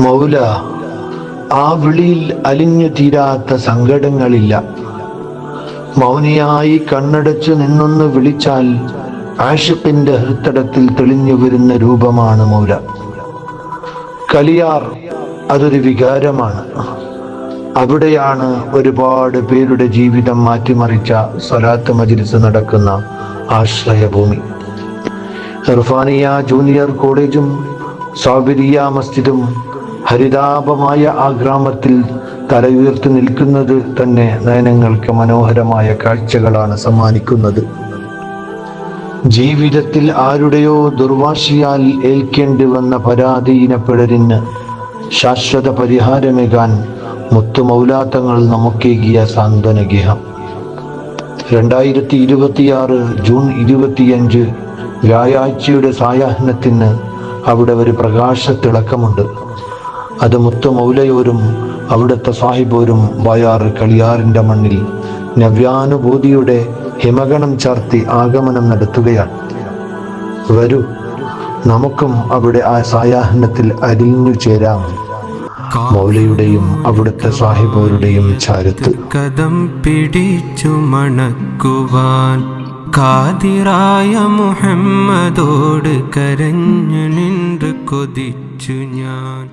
മൗല, ആ വിളിയിൽ അലിഞ്ഞു തീരാത്ത സങ്കടങ്ങളില്ല. മൗനിയായി കണ്ണടച്ചു നിന്നൊന്ന് വിളിച്ചാൽ ആഷിഖിന്റെ ഹൃത്തടത്തിൽ തെളിഞ്ഞു വരുന്ന രൂപമാണ് മൗല. കലിയാർ അതൊരു വികാരമാണ്. അവിടെയാണ് ഒരുപാട് പേരുടെ ജീവിതം മാറ്റിമറിച്ച സ്വലാത്ത് മജ്‌ലിസ് നടക്കുന്ന ആശ്രയഭൂമി. ഇർഫാനിയ ജൂനിയർ കോളേജും സാബിരിയ മസ്ജിദും ഹരിതാപമായ ആ ഗ്രാമത്തിൽ തലയുയർത്തി നിൽക്കുന്നത് തന്നെ നയനങ്ങൾക്ക് മനോഹരമായ കാഴ്ചകളാണ് സമ്മാനിക്കുന്നത്. ജീവിതത്തിൽ ആരുടെയോ ദുർവാശിയാൽ ഏൽക്കേണ്ടി വന്ന പരാധീനപ്പെടലിന് ശാശ്വത പരിഹാരമേകാൻ മുത്തുമൗലാത്തങ്ങൾ നമുക്കേകിയ സാന്ത്വനഗേഹം. 2026 ജൂൺ 25 വ്യാഴാഴ്ചയുടെ സായാഹ്നത്തിന് അവിടെ ഒരു പ്രകാശത്തിളക്കമുണ്ട്. അത് മുത്തുമൗലയോരും അവിടുത്തെ സാഹിബോരും ബായാറ് കളിയാറിൻ്റെ മണ്ണിൽ നവ്യാനുഭൂതിയുടെ ഹിമഗണം ചാർത്തി ആഗമനം നടത്തുകയാണ്. വരൂ, നമുക്കും അവിടെ ആ സായാഹ്നത്തിൽ അരിഞ്ഞു ചേരാം മൗലയുടെയും അവിടുത്തെ സാഹിബോരുടെയും ചാരത്ത്. കദം പിടിച്ചു മണക്കുവാൻ ഖാദിറായ മുഹമ്മദോട് കരഞ്ഞു നിன்று കൊതിച്ചു ഞാൻ.